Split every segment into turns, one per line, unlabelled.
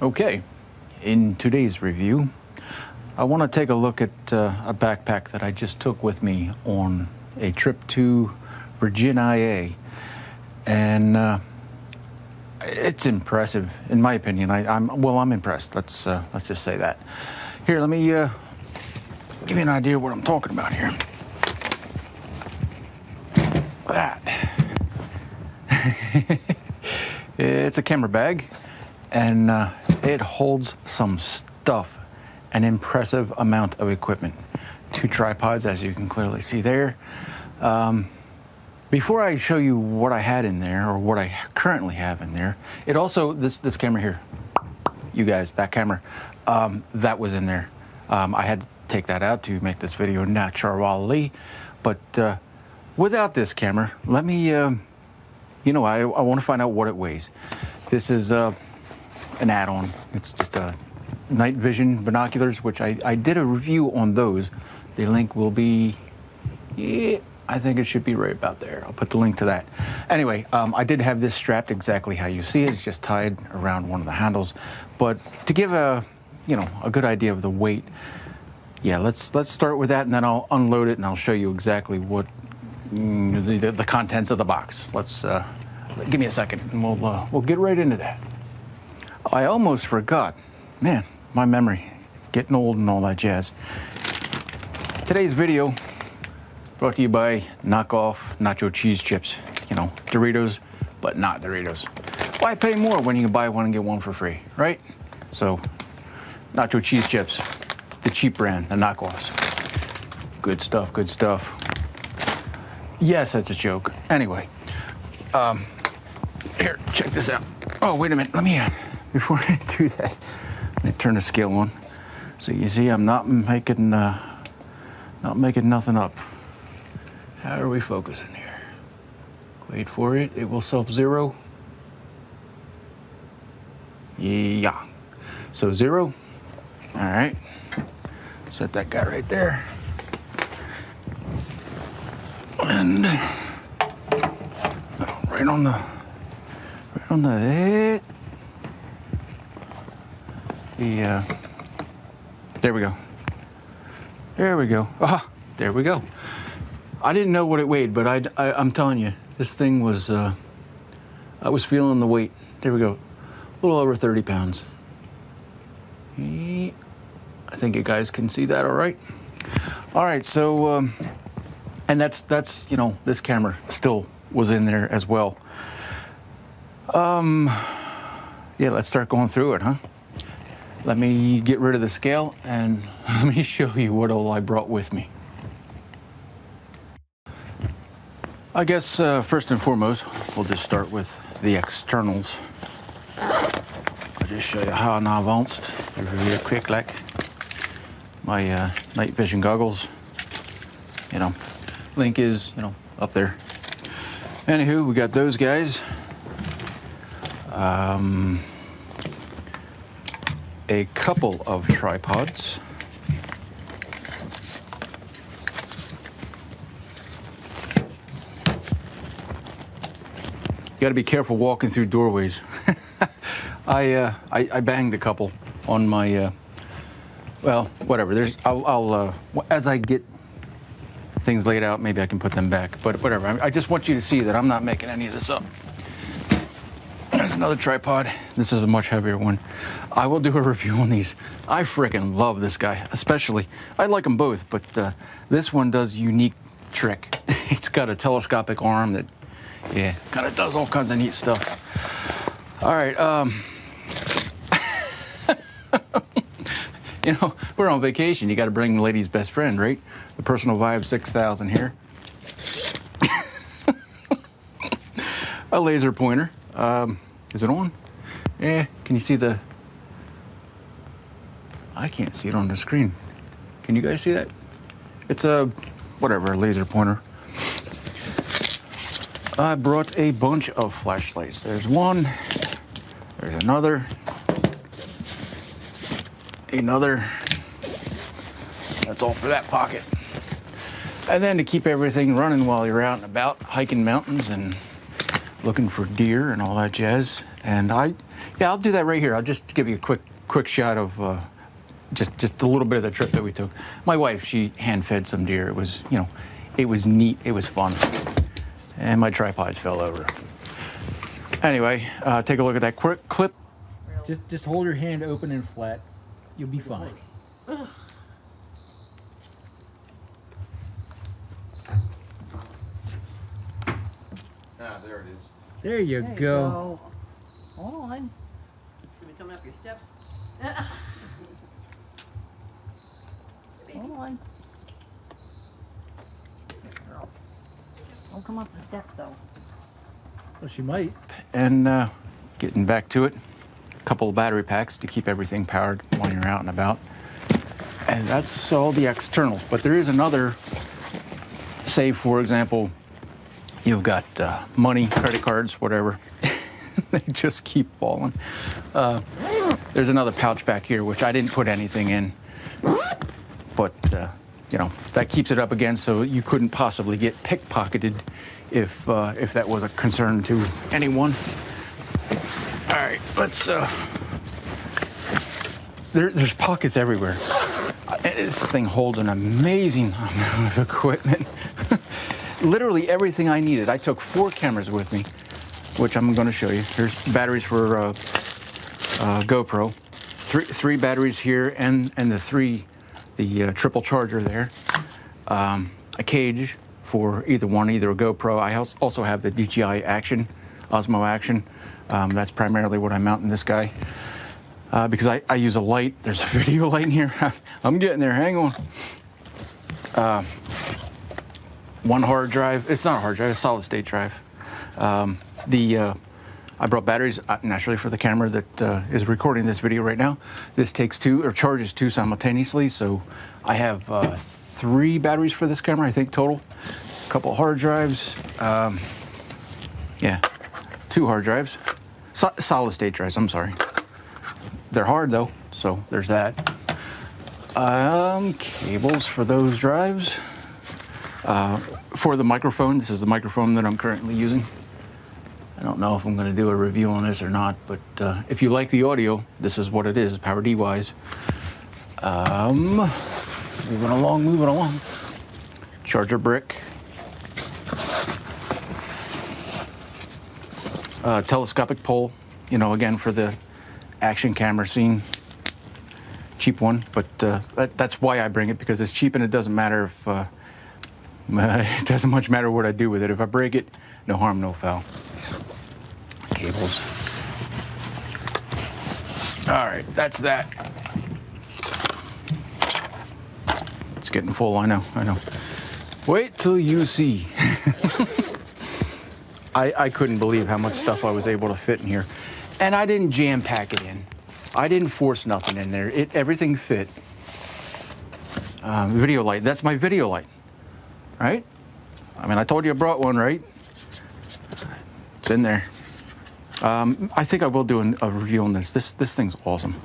Okay, in today's review, I want to take a look at a backpack that I just took with me on a trip to Virginia, and it's impressive, in my opinion. I'm impressed. Let's just say that. Here, let me give you an idea of what I'm talking about here. That. It's a camera bag, and it holds some stuff, an impressive amount of equipment. 2 tripods, as you can clearly see there. Before I show you what I had in there, or what I currently have in there, it also, this camera here, you guys, that camera, that was in there. I had to take that out to make this video naturally, but without this camera, let me, I want to find out what it weighs. This is an add-on. It's just a night vision binoculars, which I did a review on those. The link will be, I think it should be right about there. I'll put the link to that. Anyway, I did have this strapped exactly how you see it. It's just tied around one of the handles. But to give a good idea of the weight, yeah, let's start with that, and then I'll unload it and I'll show you exactly what the contents of the box. Let's give me a second, and we'll get right into that. I almost forgot. Man, my memory, getting old and all that jazz. Today's video brought to you by knockoff nacho cheese chips. Doritos, but not Doritos. Why pay more when you can buy one and get one for free, right? So, nacho cheese chips, the cheap brand, the knockoffs. Good stuff, good stuff. Yes, that's a joke. Anyway, here, check this out. Oh, wait a minute. Let me, before I do that, let me turn the scale on. So you see, I'm not making nothing up. How are we focusing here? Wait for it. It will self-zero. Yeah. So 0. All right. Set that guy right there. And right on the there we go. There we go. Ah, there we go. I didn't know what it weighed, but I'm telling you, this thing was, I was feeling the weight. There we go. A little over 30 pounds. I think you guys can see that all right. All right, so, and that's this camera still was in there as well. Yeah, let's start going through it, huh? Let me get rid of the scale and let me show you what all I brought with me. I guess first and foremost, we'll just start with the externals. I'll just show you how I'm advanced real quick, like my night vision goggles. Link is, up there. Anywho, we got those guys. A couple of tripods. You got to be careful walking through doorways. I banged a couple on my. Well, whatever. I'll as I get things laid out, maybe I can put them back. But whatever. I just want you to see that I'm not making any of this up. There's another tripod. This is a much heavier one. I will do a review on these. I freaking love this guy, especially. I like them both, but this one does a unique trick. It's got a telescopic arm that, yeah, kind of does all kinds of neat stuff. All right, we're on vacation. You got to bring the lady's best friend, right? The Personal Vibe 6000 here. A laser pointer. Is it on? Yeah, can you see the... I can't see it on the screen. Can you guys see that? It's a laser pointer. I brought a bunch of flashlights. There's one, there's another. That's all for that pocket. And then to keep everything running while you're out and about hiking mountains and looking for deer and all that jazz, And I'll do that right here. I'll just give you a quick shot of just a little bit of the trip that we took. My wife, she hand fed some deer. It was, you know, it was neat. It was fun. And my tripods fell over. Anyway, take a look at that quick clip. Just hold your hand open and flat. You'll be fine.
Ugh.
Ah, there it is.
There you go.
Hold on. Should be coming up your steps. Hold on. Girl. Don't come up the steps though.
Well, she might. And getting back to it, a couple of battery packs to keep everything powered while you're out and about. And that's all the externals. But there is another, say for example, you've got money, credit cards, whatever. They just keep falling. There's another pouch back here, which I didn't put anything in. But, you know, that keeps it up again, so you couldn't possibly get pickpocketed if that was a concern to anyone. All right, let's, there's pockets everywhere. This thing holds an amazing amount of equipment. Literally everything I needed. I took 4 cameras with me, which I'm going to show you. There's batteries for GoPro, three batteries here, and the triple charger there. A cage for either a GoPro. I also have the DJI Action, Osmo Action. That's primarily what I'm mounting this guy. Because I use a light. There's a video light in here. I'm getting there, hang on. 1 hard drive. It's not a hard drive, it's a solid state drive. I brought batteries naturally for the camera that is recording this video right now. This takes 2 or charges 2 simultaneously, so I have 3 batteries for this camera, I think total. A couple hard drives. Yeah, 2 hard drives. Solid state drives, I'm sorry. They're hard though, so there's that. Cables for those drives. For the microphone, this is the microphone that I'm currently using. I don't know if I'm going to do a review on this or not, but if you like the audio, this is what it is, Power D-wise. Moving along. Charger brick. Telescopic pole, you know, again for the action camera scene. Cheap one, but that's why I bring it, because it's cheap and it doesn't matter if it doesn't much matter what I do with it. If I break it, no harm, no foul. Cables. All right, that's that. It's getting full, I know. Wait till you see. I couldn't believe how much stuff I was able to fit in here. And I didn't jam pack it in. I didn't force nothing in there. Everything fit. Video light, that's my video light. Right? I mean, I told you I brought one, right? It's in there. I think I will do a review on this. This thing's awesome.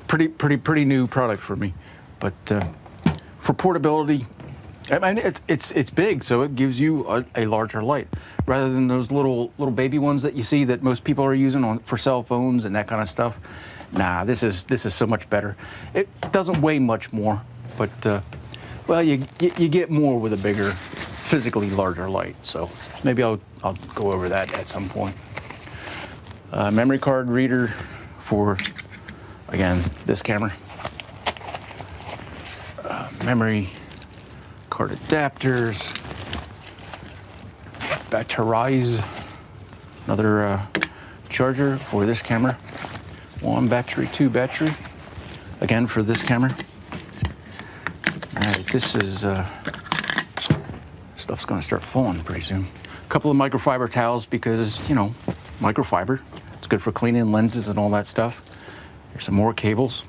Pretty new product for me, but for portability, I mean it's big, so it gives you a larger light rather than those little baby ones that you see that most people are using for cell phones and that kind of stuff. Nah, this is so much better. It doesn't weigh much more, but well, you get more with a bigger, physically larger light. So maybe I'll go over that at some point. Memory card reader for, again, this camera. Memory card adapters. Batteries. Another charger for this camera. 1 battery, 2 battery. Again for this camera. All right, this is stuff's gonna start falling pretty soon. A couple of microfiber towels because, you know, microfiber. It's good for cleaning lenses and all that stuff. There's some more cables.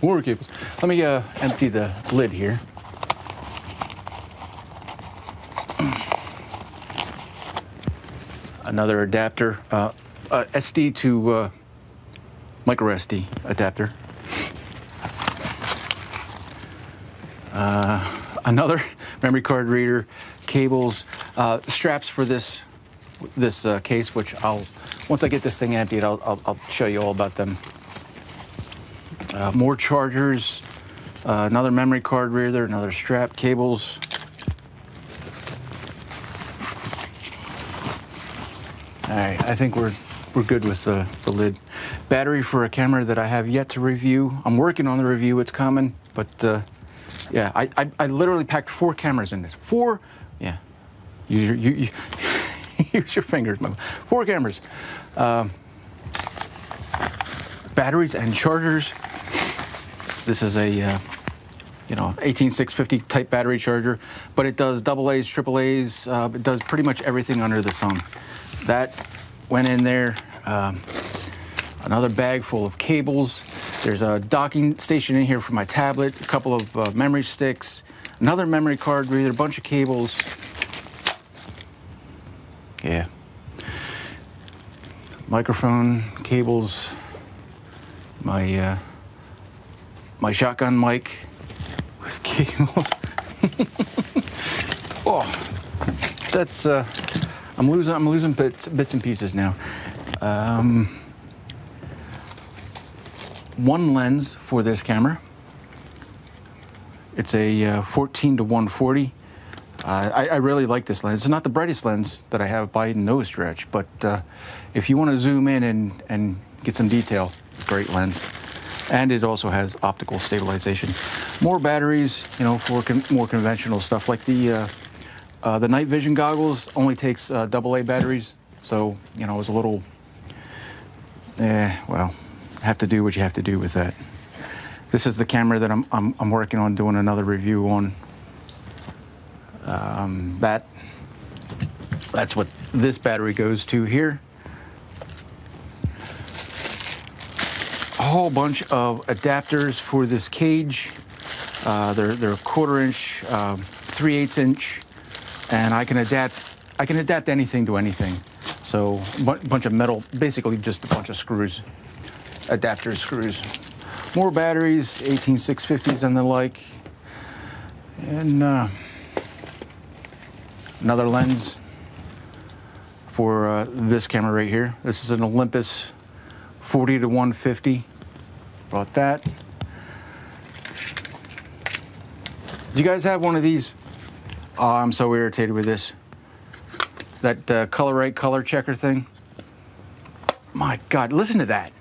More cables. Let me empty the lid here. Another adapter, SD to micro SD adapter. Another memory card reader, cables, straps for this case, which I'll once I get this thing emptied, I'll show you all about them. More chargers, another memory card reader, another strap, cables. All right, I think we're good with the lid. Battery for a camera that I have yet to review. I'm working on the review. It's coming, but yeah, I literally packed 4 cameras in this. 4, yeah. You use your fingers. 4 cameras. Batteries and chargers. This is a 18650 type battery charger, but it does AA's, AAA's. It does pretty much everything under the sun. That went in there. Another bag full of cables. There's a docking station in here for my tablet, a couple of memory sticks, another memory card reader, a bunch of cables. Yeah. Microphone, cables, my shotgun mic with cables. Oh, that's I'm losing bits and pieces now. One lens for this camera. It's a 14 to 140. I really like this lens. It's not the brightest lens that I have by no stretch, but if you want to zoom in and get some detail, great lens. And it also has optical stabilization. More batteries, for more conventional stuff, like the night vision goggles only takes AA batteries, so it's a little. Well, have to do what you have to do with that. This is the camera that I'm working on doing another review on. That's what this battery goes to here. A whole bunch of adapters for this cage. They're 1/4 inch, 3/8 inch, and I can adapt anything to anything. So bunch of metal, basically just a bunch of screws, adapter screws. More batteries, 18650s and the like, and another lens for this camera right here. This is an Olympus 40 to 150. Bought that. Do you guys have one of these? Oh, I'm so irritated with this. That color checker thing. My God, listen to that.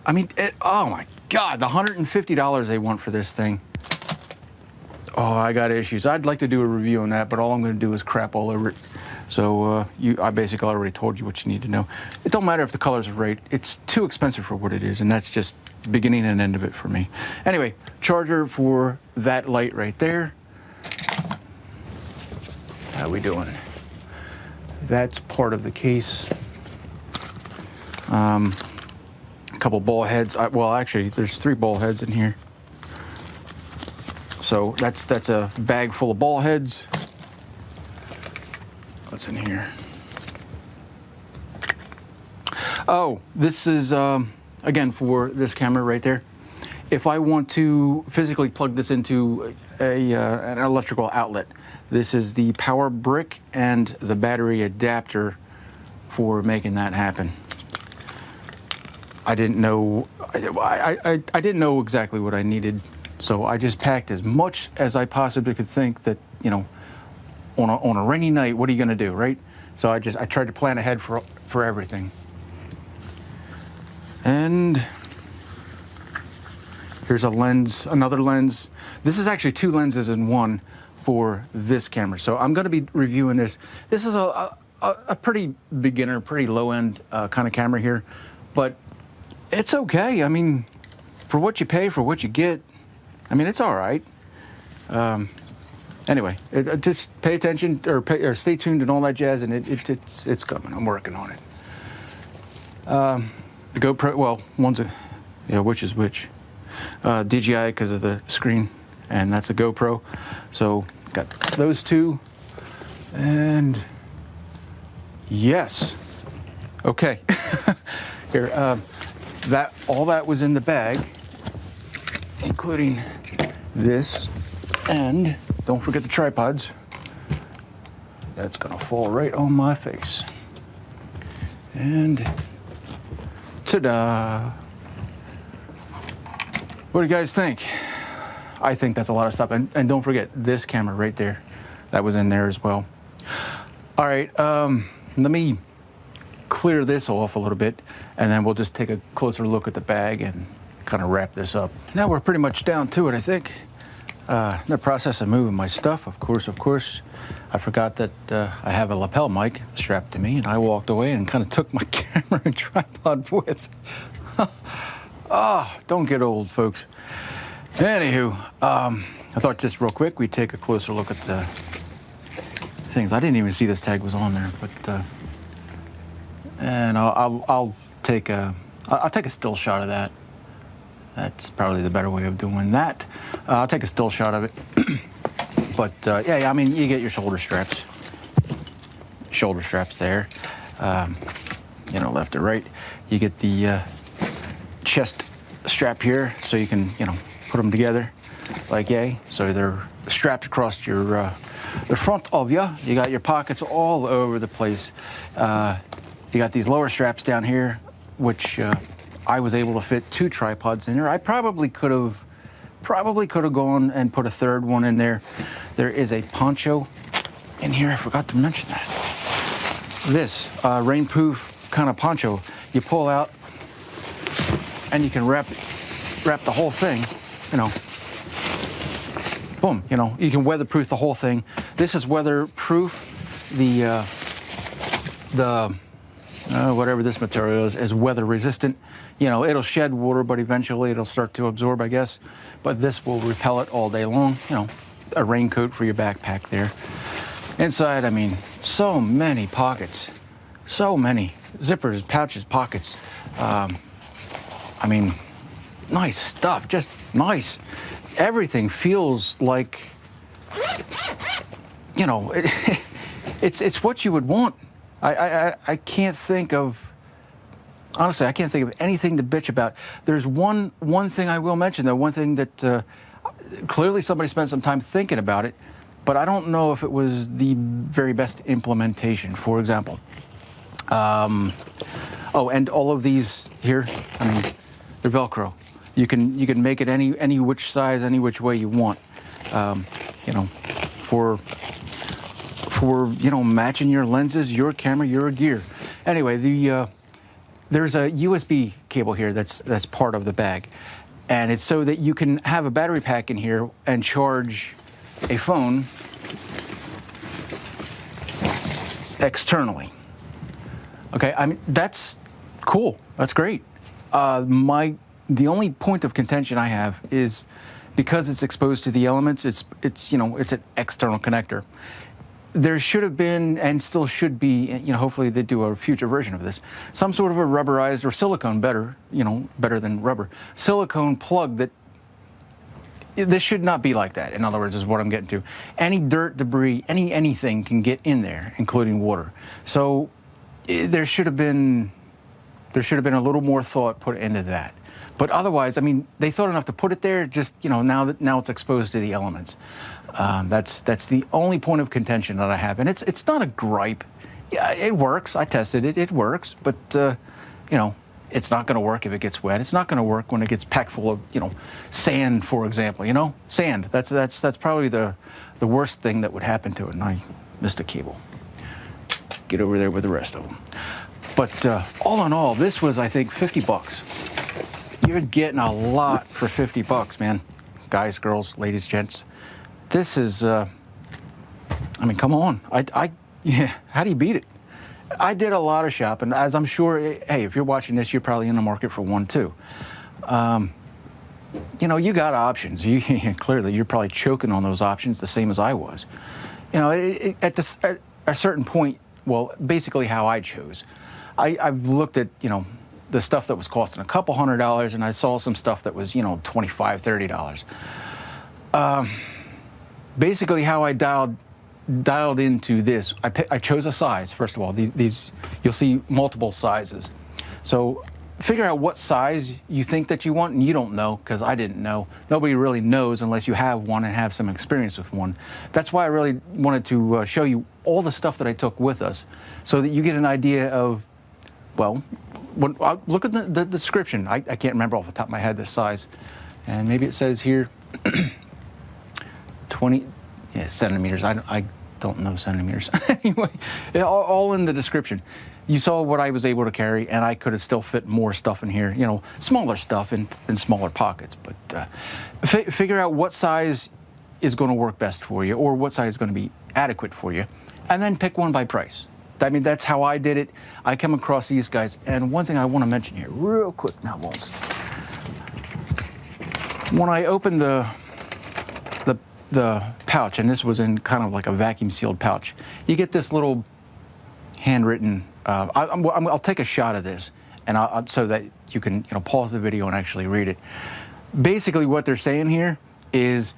I mean, oh my God, the $150 they want for this thing. Oh, I got issues. I'd like to do a review on that, but all I'm going to do is crap all over it. So I basically already told you what you need to know. It don't matter if the colors are right. It's too expensive for what it is, and that's just the beginning and end of it for me. Anyway, charger for that light right there. How we doing? That's part of the case. A couple ball heads. Well, actually, there's 3 ball heads in here. So that's a bag full of ball heads. What's in here? Oh, this is again for this camera right there. If I want to physically plug this into an electrical outlet, this is the power brick and the battery adapter for making that happen. I didn't know. I didn't know exactly what I needed. So I just packed as much as I possibly could think that, on a rainy night, what are you going to do, right? So I tried to plan ahead for everything. And here's a lens, another lens. This is actually 2 lenses in one for this camera. So I'm going to be reviewing this. This is a pretty beginner, pretty low-end kind of camera here, but it's okay. I mean, for what you pay, for what you get, I mean, it's all right. Anyway, just pay attention or stay tuned and all that jazz, and it's coming. I'm working on it. The GoPro, well, which is which? DJI because of the screen, and that's a GoPro. So got those 2, and yes, okay. Here, all that was in the bag, including this, and don't forget the tripods. That's gonna fall right on my face. And ta-da! What do you guys think? I think that's a lot of stuff. And don't forget this camera right there. That was in there as well. All right, let me clear this off a little bit, and then we'll just take a closer look at the bag and kind of wrap this up. Now we're pretty much down to it, I think. In the process of moving my stuff, of course, I forgot that I have a lapel mic strapped to me, and I walked away and kind of took my camera and tripod with. Don't get old, folks. Anywho, I thought just real quick we'd take a closer look at the things. I didn't even see this tag was on there, but and I'll take a still shot of that. That's probably the better way of doing that. I'll take a still shot of it. But yeah, I mean, you get your shoulder straps there, you know, left or right. You get the chest strap here, so you can, you know, put them together like yay. So they're strapped across your the front of you. You got your pockets all over the place. You got these lower straps down here, which I was able to fit 2 tripods in there. I probably could have gone and put a third one in there. There is a poncho in here. I forgot to mention that. This rainproof kind of poncho you pull out, and you can wrap the whole thing. You know, boom. You know, you can weatherproof the whole thing. This is weatherproof. The whatever this material is weather resistant. You know, it'll shed water, but eventually it'll start to absorb, I guess. But this will repel it all day long. You know, a raincoat for your backpack there. Inside, I mean, so many pockets, so many zippers, pouches, pockets. I mean, nice stuff, just nice. Everything feels like, you know, it's what you would want. I can't think of, honestly, I can't think of anything to bitch about. There's one thing I will mention, though, one thing that clearly somebody spent some time thinking about it, but I don't know if it was the very best implementation. For example, oh, and all of these here, I mean, they're Velcro. You can make it any which size, any which way you want. You know, for you know, matching your lenses, your camera, your gear. Anyway, there's a USB cable here that's part of the bag, and it's so that you can have a battery pack in here and charge a phone externally. Okay, I mean, that's cool. That's great. The only point of contention I have is because it's exposed to the elements. It's you know, it's an external connector. There should have been, and still should be, you know, hopefully they do a future version of this, some sort of a rubberized or silicone, better than rubber, silicone plug that, this should not be like that, in other words, is what I'm getting to. Any dirt, debris, anything can get in there, including water. So there should have been a little more thought put into that. But otherwise, I mean, they thought enough to put it there, just, you know, now it's exposed to the elements. That's the only point of contention that I have, and it's not a gripe. Yeah, it works. I tested it. It works, but you know, it's not going to work if it gets wet. It's not going to work when it gets packed full of, you know, sand, for example. You know, sand. That's probably the worst thing that would happen to it. And I missed a cable. Get over there with the rest of them. But all in all, this was, I think, $50. You're getting a lot for $50, man. Guys, girls, ladies, gents. This is, I mean, come on. Yeah, how do you beat it? I did a lot of shopping, as I'm sure, hey, if you're watching this, you're probably in the market for one too. You know, you got options. Clearly, you're probably choking on those options the same as I was. You know, at a certain point, well, basically how I chose. I've looked at, you know, the stuff that was costing a couple $100, and I saw some stuff that was, you know, $25, $30. Basically, how I dialed into this, I chose a size. First of all, these you'll see multiple sizes. So figure out what size you think that you want, and you don't know, because I didn't know. Nobody really knows unless you have one and have some experience with one. That's why I really wanted to show you all the stuff that I took with us, so that you get an idea of well, when, look at the description. I can't remember off the top of my head the size. And maybe it says here 20 centimeters. I don't know centimeters. Anyway, all in the description. You saw what I was able to carry, and I could have still fit more stuff in here, you know, smaller stuff in smaller pockets. But figure out what size is going to work best for you, or what size is going to be adequate for you, and then pick one by price. I mean, that's how I did it. I come across these guys, and one thing I want to mention here, real quick now, Waltz. When I opened the pouch, and this was in kind of like a vacuum sealed pouch, you get this little handwritten. I'll take a shot of this, and so that you can pause the video and actually read it. Basically, what they're saying here is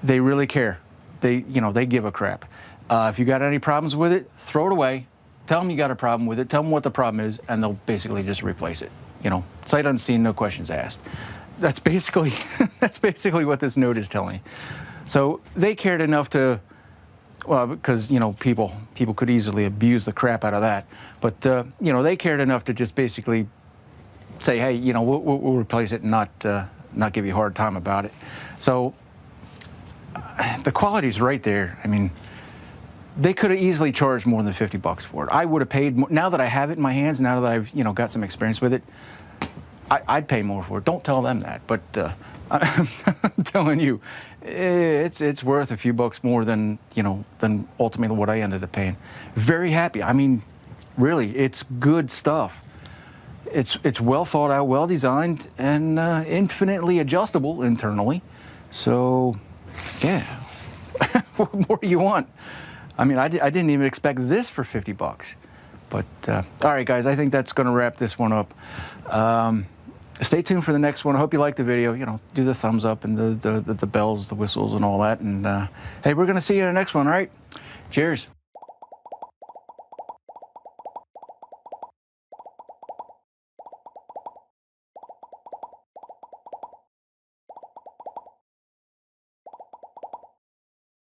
they really care. They give a crap. If you got any problems with it, throw it away. Tell them you got a problem with it. Tell them what the problem is, and they'll basically just replace it. Sight unseen, no questions asked. That's basically what this note is telling you. So they cared enough to, well, because people could easily abuse the crap out of that, but they cared enough to just basically say, hey, we'll replace it and not give you a hard time about it. So the quality's right there. I mean, they could have easily charged more than $50 for it. I would have paid more. Now that I have it in my hands, now that I've got some experience with it, I'd pay more for it. Don't tell them that, but I'm telling you, it's worth a few bucks more than ultimately what I ended up paying. Very happy. I mean, really, it's good stuff. It's well thought out, well designed, and infinitely adjustable internally. So, yeah, what more do you want? I mean, I didn't even expect this for $50. But all right, guys, I think that's going to wrap this one up. Stay tuned for the next one. I hope you liked the video. Do the thumbs up and the bells, the whistles, and all that. And hey, we're going to see you in the next one. All right, cheers.